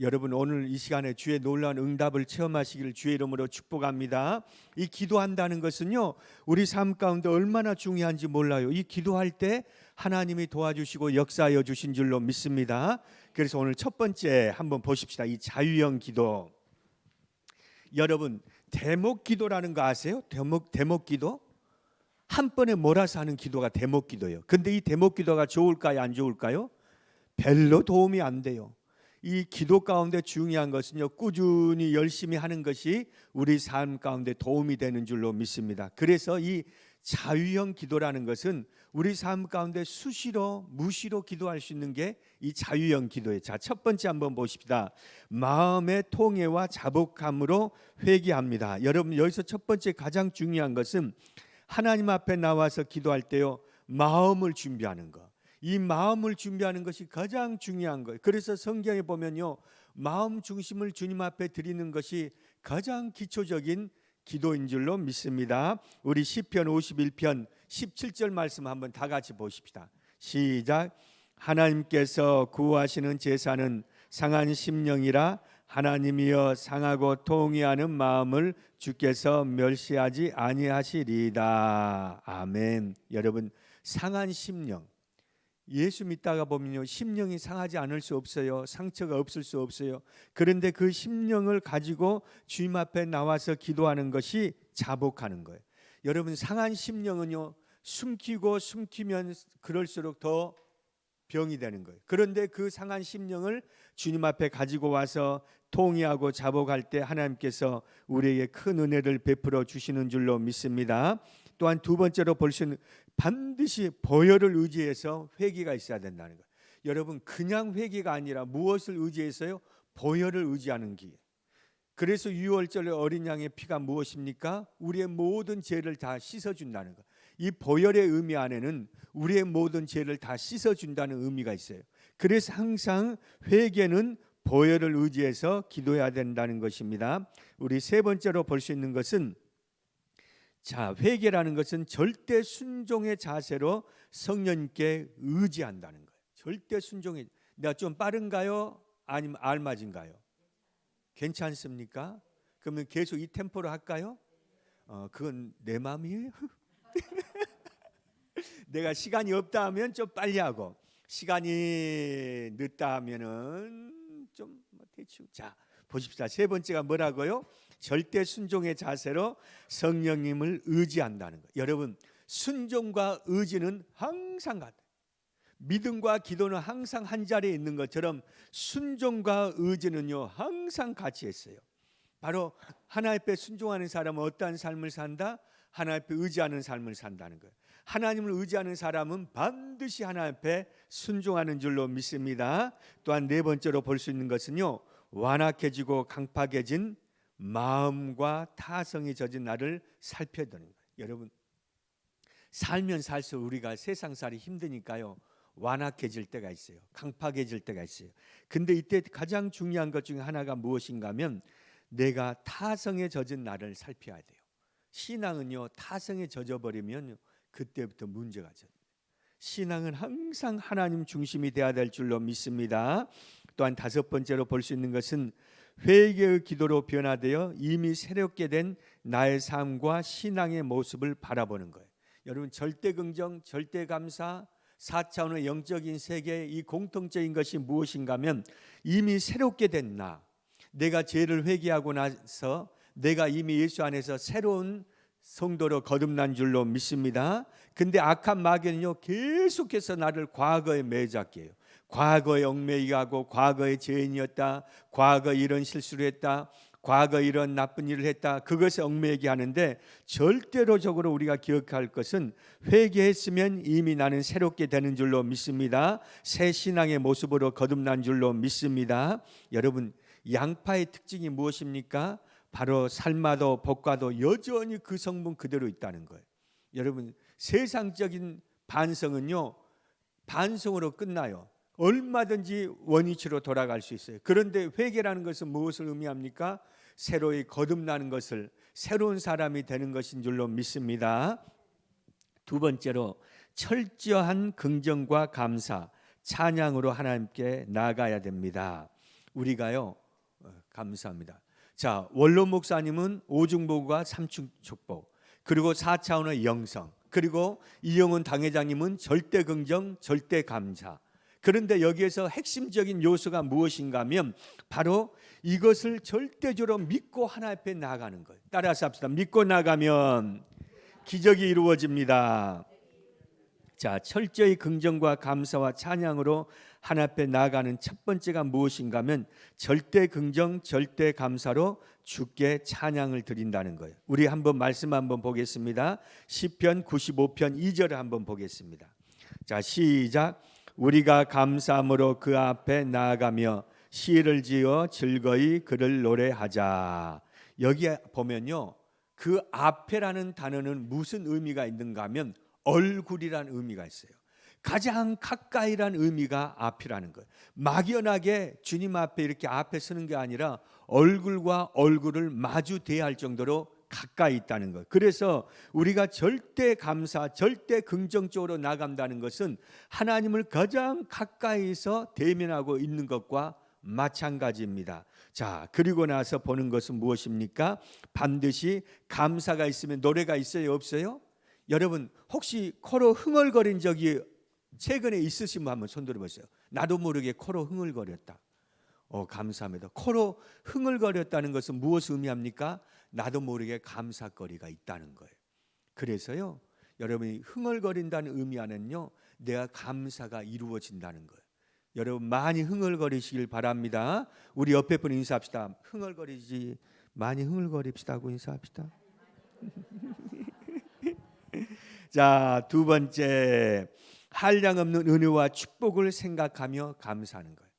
여러분 오늘 이 시간에 주의 놀라운 응답을 체험하시기를 주의 이름으로 축복합니다. 이 기도한다는 것은요, 우리 삶 가운데 얼마나 중요한지 몰라요. 이 기도할 때 하나님이 도와주시고 역사하여 주신 줄로 믿습니다. 그래서 오늘 첫 번째 한번 보십시다. 이 자유형 기도. 여러분 대목 기도라는 거 아세요? 대목 기도? 한 번에 몰아서 하는 기도가 대목 기도예요. 근데 이 대목 기도가 좋을까요, 안 좋을까요? 별로 도움이 안 돼요. 이 기도 가운데 중요한 것은요, 꾸준히 열심히 하는 것이 우리 삶 가운데 도움이 되는 줄로 믿습니다. 그래서 이 자유형 기도라는 것은 우리 삶 가운데 수시로 무시로 기도할 수 있는 게 이 자유형 기도예요. 자, 첫 번째 한번 보십시다. 마음의 통해와 자복함으로 회개합니다. 여러분 여기서 첫 번째 가장 중요한 것은 하나님 앞에 나와서 기도할 때요, 마음을 준비하는 것. 이 마음을 준비하는 것이 가장 중요한 거예요. 그래서 성경에 보면요, 마음 중심을 주님 앞에 드리는 것이 가장 기초적인 기도인 줄로 믿습니다. 우리 시편 51편 17절 말씀 한번 다 같이 보십시다. 시작. 하나님께서 구하시는 제사는 상한 심령이라 하나님이여 상하고 통회하는 마음을 주께서 멸시하지 아니하시리이다. 아멘. 여러분 상한 심령, 예수 믿다가 보면요, 심령이 상하지 않을 수 없어요. 상처가 없을 수 없어요. 그런데 그 심령을 가지고 주님 앞에 나와서 기도하는 것이 자복하는 거예요. 여러분 상한 심령은요, 숨기면 그럴수록 더 병이 되는 거예요. 그런데 그 상한 심령을 주님 앞에 가지고 와서 통회하고 자복할 때 하나님께서 우리에게 큰 은혜를 베풀어 주시는 줄로 믿습니다. 또한 두 번째로 볼 수 있는, 반드시 보혈을 의지해서 회개가 있어야 된다는 거예요. 여러분 그냥 회개가 아니라 무엇을 의지해서요? 보혈을 의지하는 길. 그래서 유월절의 어린 양의 피가 무엇입니까? 우리의 모든 죄를 다 씻어준다는 거. 이 보혈의 의미 안에는 우리의 모든 죄를 다 씻어준다는 의미가 있어요. 그래서 항상 회개는 보혈을 의지해서 기도해야 된다는 것입니다. 우리 세 번째로 볼 수 있는 것은, 자, 회개라는 것은 절대 순종의 자세로 성령님께 의지한다는 거예요. 절대 순종의, 내가 좀 빠른가요? 아니면 알맞은가요? 괜찮습니까? 그러면 계속 이 템포로 할까요? 그건 내 마음이에요. 내가 시간이 없다 하면 좀 빨리 하고, 시간이 늦다 하면은 좀 대충. 자, 보십시다. 세 번째가 뭐라고요? 절대 순종의 자세로 성령님을 의지한다는 거예요. 여러분 순종과 의지는 항상 같아요. 믿음과 기도는 항상 한 자리에 있는 것처럼 순종과 의지는요 항상 같이 있어요. 바로 하나님 앞에 순종하는 사람은 어떠한 삶을 산다? 하나님 앞에 의지하는 삶을 산다는 거예요. 하나님을 의지하는 사람은 반드시 하나님 앞에 순종하는 줄로 믿습니다. 또한 네 번째로 볼 수 있는 것은요, 완악해지고 강팍해진 마음과 타성이 젖은 나를 살펴야 되는 거예요. 여러분 살면 살수록 우리가 세상살이 힘드니까요, 완악해질 때가 있어요. 강팍해질 때가 있어요. 근데 이때 가장 중요한 것 중에 하나가 무엇인가 하면, 내가 타성에 젖은 나를 살펴야 돼요. 신앙은요, 타성에 젖어버리면 그때부터 문제가 져요. 신앙은 항상 하나님 중심이 되어야 될 줄로 믿습니다. 또한 다섯 번째로 볼 수 있는 것은, 회개의 기도로 변화되어 이미 새롭게 된 나의 삶과 신앙의 모습을 바라보는 거예요. 여러분 절대 긍정, 절대 감사, 4차원의 영적인 세계, 이 공통적인 것이 무엇인가 하면, 이미 새롭게 된 나, 내가 죄를 회개하고 나서 내가 이미 예수 안에서 새로운 성도로 거듭난 줄로 믿습니다. 근데 악한 마귀는요 계속해서 나를 과거에 매잡게 해요. 과거에 얽매이게 하고, 과거에 죄인이었다, 과거에 이런 실수를 했다, 과거에 이런 나쁜 일을 했다, 그것에 얽매이게 하는데, 절대로적으로 우리가 기억할 것은 회개했으면 이미 나는 새롭게 되는 줄로 믿습니다. 새 신앙의 모습으로 거듭난 줄로 믿습니다. 여러분 양파의 특징이 무엇입니까? 바로 삶아도 볶아도 여전히 그 성분 그대로 있다는 거예요. 여러분 세상적인 반성은요 반성으로 끝나요. 얼마든지 원위치로 돌아갈 수 있어요. 그런데 회개라는 것은 무엇을 의미합니까? 새로이 거듭나는 것을, 새로운 사람이 되는 것인 줄로 믿습니다. 두 번째로 철저한 긍정과 감사, 찬양으로 하나님께 나아가야 됩니다. 우리가요 감사합니다. 자, 원로 목사님은 오중보고와 삼중축복, 그리고 4차원의 영성, 그리고 이영훈 당회장님은 절대 긍정, 절대 감사. 그런데 여기에서 핵심적인 요소가 무엇인가 하면 바로 이것을 절대적으로 믿고 하나님 앞에 나아가는 거예요. 따라서 합시다. 믿고 나가면 기적이 이루어집니다. 자, 철저히 긍정과 감사와 찬양으로 하나님 앞에 나아가는 첫 번째가 무엇인가 하면 절대 긍정, 절대 감사로 주께 찬양을 드린다는 거예요. 우리 한번 말씀 한번 보겠습니다. 시편 95편 2절을 한번 보겠습니다. 자, 시작. 우리가 감사함으로 그 앞에 나아가며 시를 지어 즐거이 그를 노래하자. 여기에 보면요, 그 앞에라는 단어는 무슨 의미가 있는가 하면 얼굴이라는 의미가 있어요. 가장 가까이라는 의미가 앞이라는 거예요. 막연하게 주님 앞에 이렇게 앞에 서는 게 아니라 얼굴과 얼굴을 마주 대할 정도로 가까이 있다는 것. 그래서 우리가 절대 감사, 절대 긍정적으로 나간다는 것은 하나님을 가장 가까이서 대면하고 있는 것과 마찬가지입니다. 자, 그리고 나서 보는 것은 무엇입니까? 반드시 감사가 있으면 노래가 있어요, 없어요? 여러분 혹시 코로 흥얼거린 적이 최근에 있으신 분 한번 손 들어보세요. 나도 모르게 코로 흥얼거렸다. 감사합니다. 코로 흥얼거렸다는 것은 무엇을 의미합니까? 나도 모르게 감사거리가 있다는 거예요. 그래서요, 여러분이 흥얼거린다는 의미 안에는요, 내가 감사가 이루어진다는 거예요. 여러분 많이 흥얼거리시길 바랍니다. 우리 옆에 분 인사합시다. 흥얼거리지 많이 흥얼거립시다 하고 인사합시다. 자, 두 번째, 한량없는 은혜와 축복을 생각하며 감사하는 거예요.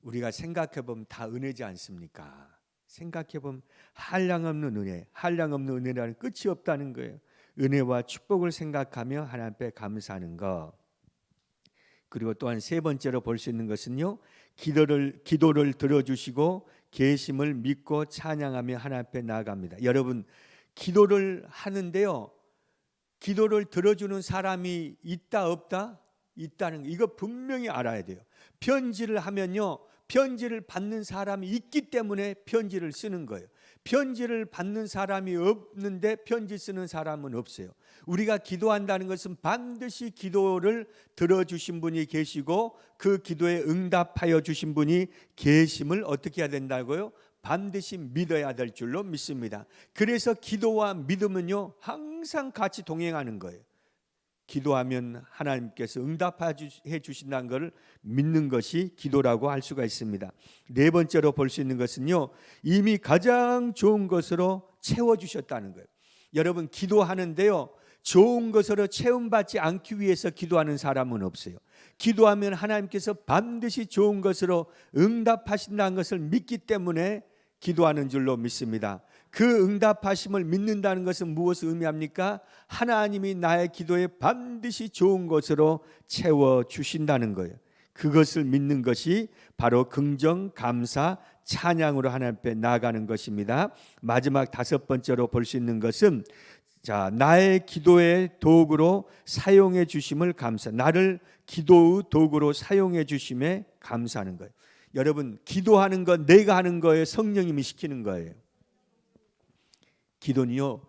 우리가 생각해보면 다 은혜지 않습니까? 생각해보면 한량없는 은혜, 한량없는 은혜라는 끝이 없다는 거예요. 은혜와 축복을 생각하며 하나님 앞에 감사하는 것. 그리고 또한 세 번째로 볼 수 있는 것은요, 기도를 들어주시고 계심을 믿고 찬양하며 하나님 앞에 나아갑니다. 여러분 기도를 하는데요, 기도를 들어주는 사람이 있다 없다? 있다는 거, 이거 분명히 알아야 돼요. 편지를 하면요, 편지를 받는 사람이 있기 때문에 편지를 쓰는 거예요. 편지를 받는 사람이 없는데 편지 쓰는 사람은 없어요. 우리가 기도한다는 것은 반드시 기도를 들어주신 분이 계시고 그 기도에 응답하여 주신 분이 계심을 어떻게 해야 된다고요? 반드시 믿어야 될 줄로 믿습니다. 그래서 기도와 믿음은요 항상 같이 동행하는 거예요. 기도하면 하나님께서 응답해 주신다는 것을 믿는 것이 기도라고 할 수가 있습니다. 네 번째로 볼 수 있는 것은요, 이미 가장 좋은 것으로 채워주셨다는 거예요. 여러분 기도하는데요, 좋은 것으로 채움받지 않기 위해서 기도하는 사람은 없어요. 기도하면 하나님께서 반드시 좋은 것으로 응답하신다는 것을 믿기 때문에 기도하는 줄로 믿습니다. 그 응답하심을 믿는다는 것은 무엇을 의미합니까? 하나님이 나의 기도에 반드시 좋은 것으로 채워주신다는 거예요. 그것을 믿는 것이 바로 긍정, 감사, 찬양으로 하나님 앞에 나아가는 것입니다. 마지막 다섯 번째로 볼 수 있는 것은, 자, 나의 기도의 도구로 사용해 주심을 감사. 나를 기도의 도구로 사용해 주심에 감사하는 거예요. 여러분 기도하는 건 내가 하는 거예요, 성령님이 시키는 거예요? 기도는요,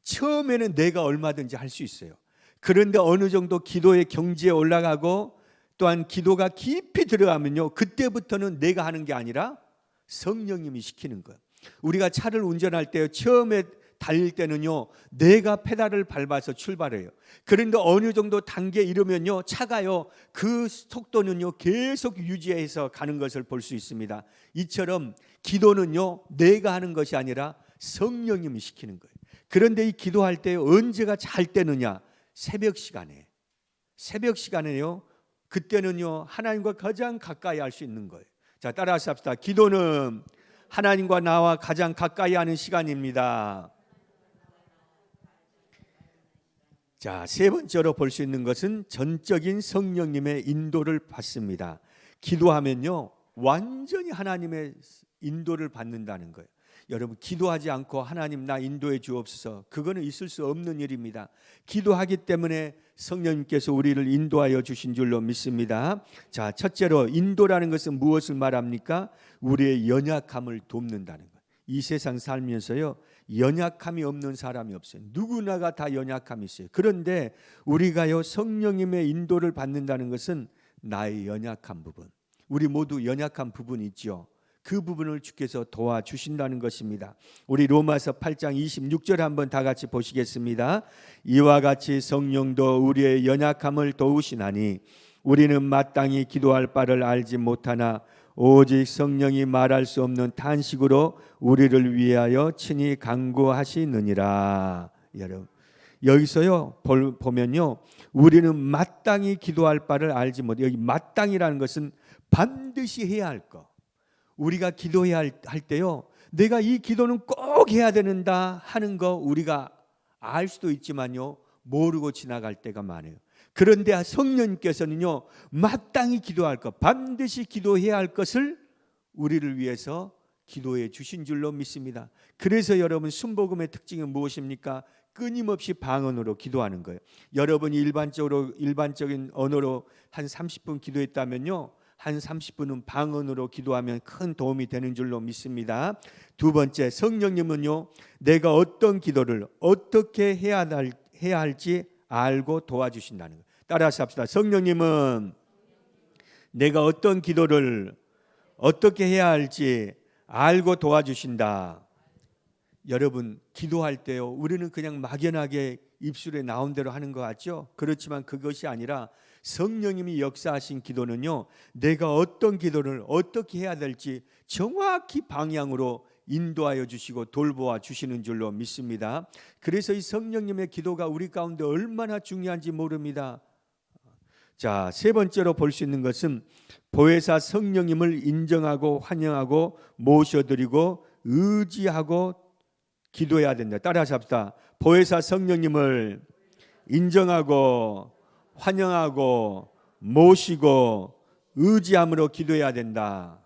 처음에는 내가 얼마든지 할 수 있어요. 그런데 어느 정도 기도의 경지에 올라가고 또한 기도가 깊이 들어가면요, 그때부터는 내가 하는 게 아니라 성령님이 시키는 거예요. 우리가 차를 운전할 때 처음에 달릴 때는요, 내가 페달을 밟아서 출발해요. 그런데 어느 정도 단계에 이르면요, 차가요, 그 속도는요 계속 유지해서 가는 것을 볼 수 있습니다. 이처럼 기도는요, 내가 하는 것이 아니라 성령님이 시키는 거예요. 그런데 이 기도할 때 언제가 잘 때느냐? 새벽 시간에요. 그때는요 하나님과 가장 가까이 할 수 있는 거예요. 자, 따라서 합시다. 기도는 하나님과 나와 가장 가까이 하는 시간입니다. 자, 세 번째로 볼 수 있는 것은 전적인 성령님의 인도를 받습니다. 기도하면요 완전히 하나님의 인도를 받는다는 거예요. 여러분 기도하지 않고 하나님 나 인도해 주옵소서, 그거는 있을 수 없는 일입니다. 기도하기 때문에 성령님께서 우리를 인도하여 주신 줄로 믿습니다. 자, 첫째로 인도라는 것은 무엇을 말합니까? 우리의 연약함을 돕는다는 것. 이 세상 살면서요, 연약함이 없는 사람이 없어요. 누구나가 다 연약함이 있어요. 그런데 우리가요, 성령님의 인도를 받는다는 것은 나의 연약한 부분, 우리 모두 연약한 부분이 있죠. 그 부분을 주께서 도와주신다는 것입니다. 우리 로마서 8장 26절 한번 다 같이 보시겠습니다. 이와 같이 성령도 우리의 연약함을 도우시나니 우리는 마땅히 기도할 바를 알지 못하나 오직 성령이 말할 수 없는 탄식으로 우리를 위하여 친히 간구하시느니라. 여러분, 여기서요 보면요, 우리는 마땅히 기도할 바를 알지 못해. 여기 마땅이라는 것은 반드시 해야 할 것. 우리가 기도해야 할 때요, 내가 이 기도는 꼭 해야 되는다 하는 거 우리가 알 수도 있지만요, 모르고 지나갈 때가 많아요. 그런데 성령님께서는요, 마땅히 기도할 것, 반드시 기도해야 할 것을 우리를 위해서 기도해 주신 줄로 믿습니다. 그래서 여러분, 순복음의 특징은 무엇입니까? 끊임없이 방언으로 기도하는 거예요. 여러분이 일반적인 언어로 한 30분 기도했다면요, 한 30분은 방언으로 기도하면 큰 도움이 되는 줄로 믿습니다. 두 번째, 성령님은요, 내가 어떤 기도를 어떻게 해야 할지 알고 도와주신다는 거예요. 따라서 합시다. 성령님은 내가 어떤 기도를 어떻게 해야 할지 알고 도와주신다. 여러분, 기도할 때요, 우리는 그냥 막연하게 입술에 나온 대로 하는 것 같죠? 그렇지만 그것이 아니라 성령님이 역사하신 기도는요, 내가 어떤 기도를 어떻게 해야 될지 정확히 방향으로 인도하여 주시고 돌보아 주시는 줄로 믿습니다. 그래서 이 성령님의 기도가 우리 가운데 얼마나 중요한지 모릅니다. 자, 세 번째로 볼 수 있는 것은 보혜사 성령님을 인정하고 환영하고 모셔드리고 의지하고 기도해야 된다. 따라서 합시다. 보혜사 성령님을 인정하고 환영하고 모시고 의지함으로 기도해야 된다.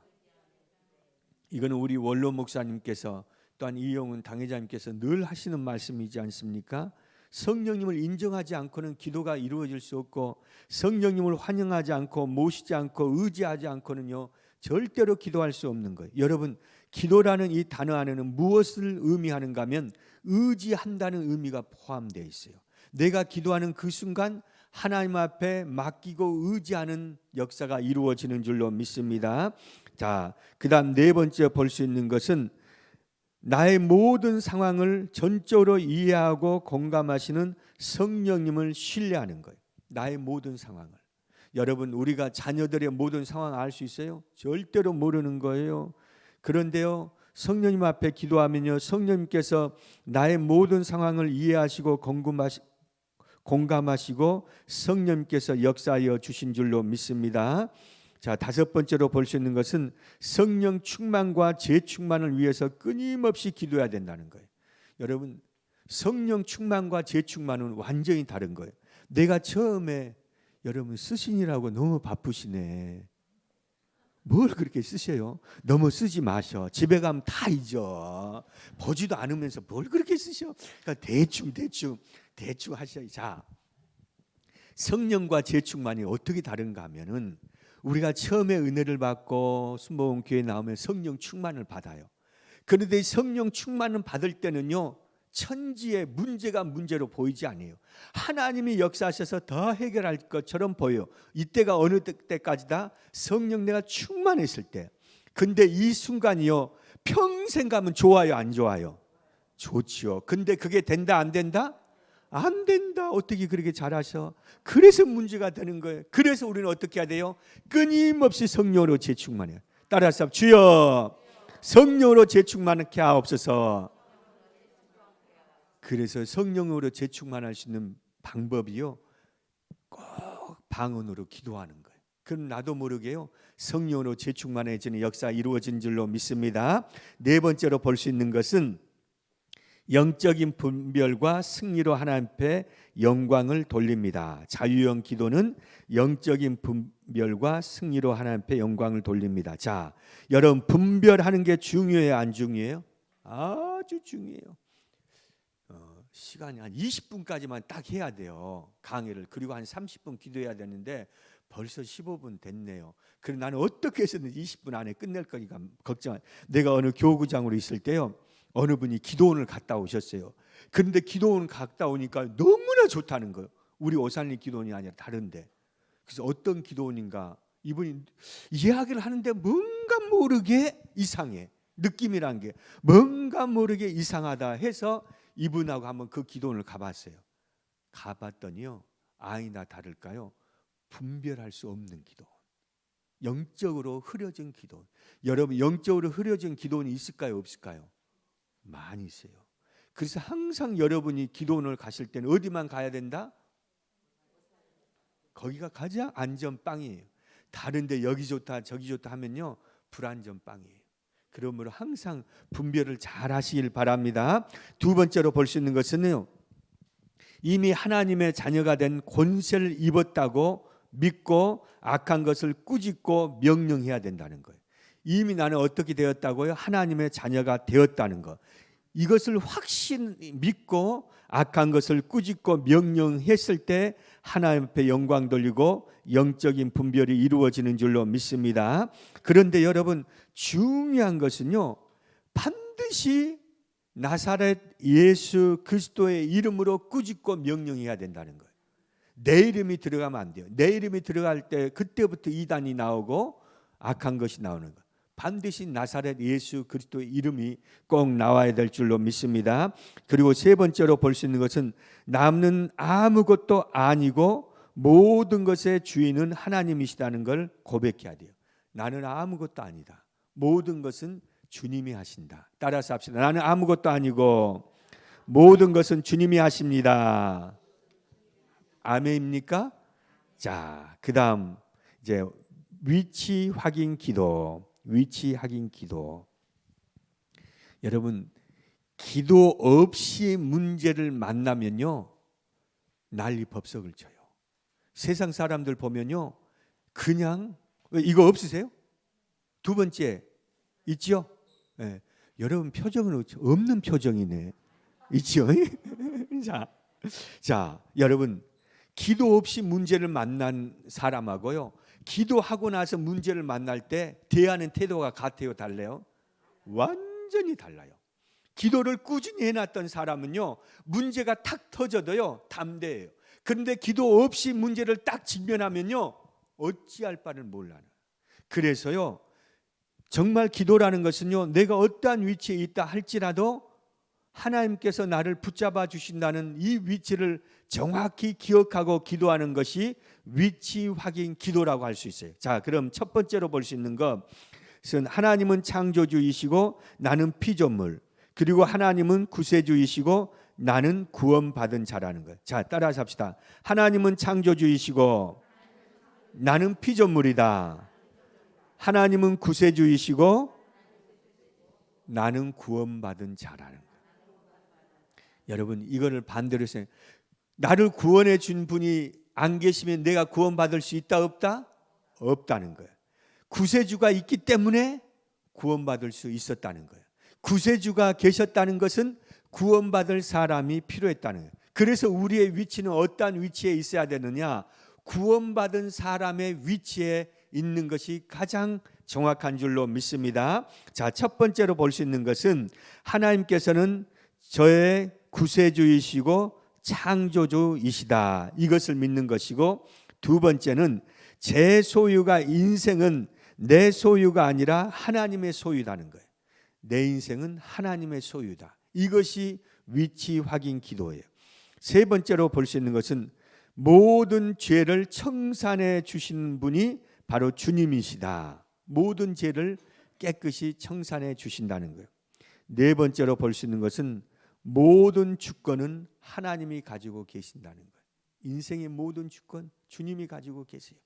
이거는 우리 원로 목사님께서 또한 이용훈 당회자님께서 늘 하시는 말씀이지 않습니까? 성령님을 인정하지 않고는 기도가 이루어질 수 없고, 성령님을 환영하지 않고 모시지 않고 의지하지 않고는요, 절대로 기도할 수 없는 거예요. 여러분, 기도라는 이 단어 안에는 무엇을 의미하는가 하면 의지한다는 의미가 포함되어 있어요. 내가 기도하는 그 순간 하나님 앞에 맡기고 의지하는 역사가 이루어지는 줄로 믿습니다. 자, 그다음 네 번째 볼 수 있는 것은 나의 모든 상황을 전적으로 이해하고 공감하시는 성령님을 신뢰하는 거예요. 나의 모든 상황을. 여러분, 우리가 자녀들의 모든 상황을 알 수 있어요? 절대로 모르는 거예요. 그런데요, 성령님 앞에 기도하면요, 성령님께서 나의 모든 상황을 이해하시고 공감하시고 성령님께서 역사하여 주신 줄로 믿습니다. 자, 다섯 번째로 볼 수 있는 것은 성령 충만과 재충만을 위해서 끊임없이 기도해야 된다는 거예요. 여러분, 성령 충만과 재충만은 완전히 다른 거예요. 내가 처음에 여러분 스신이라고 너무 바쁘시네. 뭘 그렇게 쓰셔요? 너무 쓰지 마셔. 집에 가면 다 잊어. 보지도 않으면서 뭘 그렇게 쓰셔? 그러니까 대충 하셔요. 자, 성령과 재충만이 어떻게 다른가 하면은, 우리가 처음에 은혜를 받고 순복음 교회 나오면 성령 충만을 받아요. 그런데 이 성령 충만을 받을 때는요, 천지의 문제가 문제로 보이지 않아요. 하나님이 역사하셔서 더 해결할 것처럼 보여요. 이때가 어느 때까지다? 성령 내가 충만했을 때. 근데 이 순간이요, 평생 가면 좋아요, 안 좋아요? 좋지요. 근데 그게 된다, 안 된다? 안 된다. 어떻게 그렇게 잘하셔? 그래서 문제가 되는 거예요. 그래서 우리는 어떻게 해야 돼요? 끊임없이 성령으로 재충만해요. 따라서 주여, 성령으로 재충만하게 하옵소서. 그래서 성령으로 재충만할 수 있는 방법이요, 꼭 방언으로 기도하는 거예요. 그럼 나도 모르게요, 성령으로 재충만해지는 역사 이루어진 줄로 믿습니다. 네 번째로 볼 수 있는 것은 영적인 분별과 승리로 하나님 앞에 영광을 돌립니다. 자유형 기도는 영적인 분별과 승리로 하나님 앞에 영광을 돌립니다. 자, 여러분, 분별하는 게 중요해요, 안 중요해요? 아주 중요해요. 시간이 한 20분까지만 딱 해야 돼요. 강의를. 그리고 한 30분 기도해야 되는데 벌써 15분 됐네요. 그래 나는 어떻게 해서든 20분 안에 끝낼 거니까 걱정. 내가 어느 교구장으로 있을 때요. 어느 분이 기도원을 갔다 오셨어요. 그런데 기도원 갔다 오니까 너무나 좋다는 거예요. 우리 오산리 기도원이 아니라 다른데. 그래서 어떤 기도원인가 이분이 이야기를 하는데 뭔가 모르게 이상해. 느낌이란 게 뭔가 모르게 이상하다 해서 이분하고 한번 그 기도원을 가봤어요. 가봤더니요. 아니나 다를까요? 분별할 수 없는 기도원. 영적으로 흐려진 기도원. 여러분 영적으로 흐려진 기도원이 있을까요? 없을까요? 많이 있어요. 그래서 항상 여러분이 기도원을 가실 때는 어디만 가야 된다? 거기가 가장 안전빵이에요. 다른데 여기 좋다 저기 좋다 하면요 불안전빵이에요. 그러므로 항상 분별을 잘 하시길 바랍니다. 두 번째로 볼 수 있는 것은요, 이미 하나님의 자녀가 된 권세를 입었다고 믿고 악한 것을 꾸짖고 명령해야 된다는 거예요. 이미 나는 어떻게 되었다고요? 하나님의 자녀가 되었다는 것. 이것을 확실히 믿고 악한 것을 꾸짖고 명령했을 때 하나님 앞에 영광 돌리고 영적인 분별이 이루어지는 줄로 믿습니다. 그런데 여러분 중요한 것은요, 반드시 나사렛 예수 그리스도의 이름으로 꾸짖고 명령해야 된다는 거예요. 내 이름이 들어가면 안 돼요. 내 이름이 들어갈 때 그때부터 이단이 나오고 악한 것이 나오는 거예요. 반드시 나사렛 예수 그리스도의 이름이 꼭 나와야 될 줄로 믿습니다. 그리고 세 번째로 볼 수 있는 것은 남는 아무것도 아니고 모든 것의 주인은 하나님이시다는 걸 고백해야 돼요. 나는 아무것도 아니다. 모든 것은 주님이 하신다. 따라서 합시다. 나는 아무것도 아니고 모든 것은 주님이 하십니다. 아멘입니까? 자, 그다음 이제 위치 확인 기도. 위치 확인 기도. 여러분 기도 없이 문제를 만나면요 난리 법석을 쳐요. 세상 사람들 보면요 그냥 이거 없으세요? 두 번째 있죠? 네. 여러분 표정은 없는 표정이네. 있죠? 자, 여러분 기도 없이 문제를 만난 사람하고요 기도하고 나서 문제를 만날 때 대하는 태도가 같아요? 달라요? 완전히 달라요. 기도를 꾸준히 해놨던 사람은요 문제가 탁 터져도요 담대해요. 그런데 기도 없이 문제를 딱 직면하면요 어찌할 바를 몰라요. 그래서요 정말 기도라는 것은요 내가 어떠한 위치에 있다 할지라도 하나님께서 나를 붙잡아 주신다는 이 위치를 정확히 기억하고 기도하는 것이 위치 확인 기도라고 할 수 있어요. 자, 그럼 첫 번째로 볼 수 있는 것은 하나님은 창조주이시고 나는 피조물, 그리고 하나님은 구세주이시고 나는 구원받은 자라는 거예요. 자, 따라서 합시다. 하나님은 창조주이시고 나는 피조물이다. 하나님은 구세주이시고 나는 구원받은 자라는 거예요. 여러분 이거를 반대로 해서 나를 구원해 준 분이 안 계시면 내가 구원받을 수 있다 없다? 없다는 거예요. 구세주가 있기 때문에 구원받을 수 있었다는 거예요. 구세주가 계셨다는 것은 구원받을 사람이 필요했다는 거예요. 그래서 우리의 위치는 어떠한 위치에 있어야 되느냐? 구원받은 사람의 위치에 있는 것이 가장 정확한 줄로 믿습니다. 자, 첫 번째로 볼 수 있는 것은 하나님께서는 저의 구세주이시고 창조주이시다. 이것을 믿는 것이고, 두 번째는 제 소유가 인생은 내 소유가 아니라 하나님의 소유라는 거예요. 내 인생은 하나님의 소유다. 이것이 위치 확인 기도예요. 세 번째로 볼 수 있는 것은 모든 죄를 청산해 주시는 분이 바로 주님이시다. 모든 죄를 깨끗이 청산해 주신다는 거예요. 네 번째로 볼 수 있는 것은 모든 주권은 하나님이 가지고 계신다는 거예요. 인생의 모든 주권 주님이 가지고 계세요.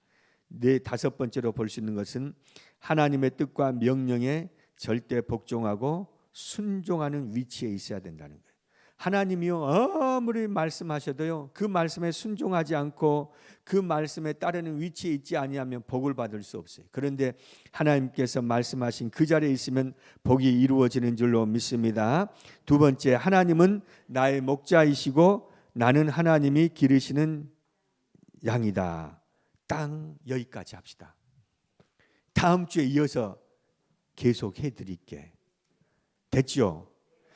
다섯 번째로 볼 수 있는 것은 하나님의 뜻과 명령에 절대 복종하고 순종하는 위치에 있어야 된다는 거예요. 하나님이요 아무리 말씀하셔도요 그 말씀에 순종하지 않고 그 말씀에 따르는 위치에 있지 아니하면 복을 받을 수 없어요. 그런데 하나님께서 말씀하신 그 자리에 있으면 복이 이루어지는 줄로 믿습니다. 두 번째, 하나님은 나의 목자이시고 나는 하나님이 기르시는 양이다. 땅 여기까지 합시다. 다음 주에 이어서 계속 해드릴게. 됐죠?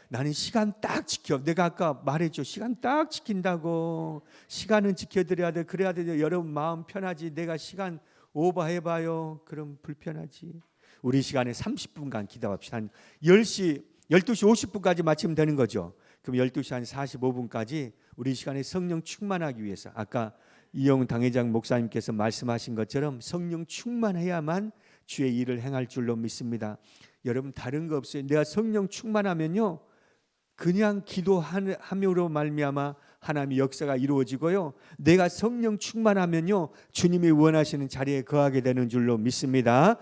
나는 시간 딱 지켜. 내가 아까 말했죠. 시간 딱 지킨다고. 시간은 지켜드려야 돼. 그래야 돼. 여러분 마음 편하지. 내가 시간 오버해봐요. 그럼 불편하지. 우리 시간에 30분간 기도합시다. 한 10시, 12시 50분까지 마치면 되는 거죠. 그럼 12시 한 45분까지 우리 시간에 성령 충만하기 위해서 아까 이영훈 당회장 목사님께서 말씀하신 것처럼 성령 충만해야만 주의 일을 행할 줄로 믿습니다. 여러분 다른 거 없어요. 내가 성령 충만하면요 그냥 기도함으로 말미암아 하나님의 역사가 이루어지고요. 내가 성령 충만하면요 주님이 원하시는 자리에 거하게 되는 줄로 믿습니다.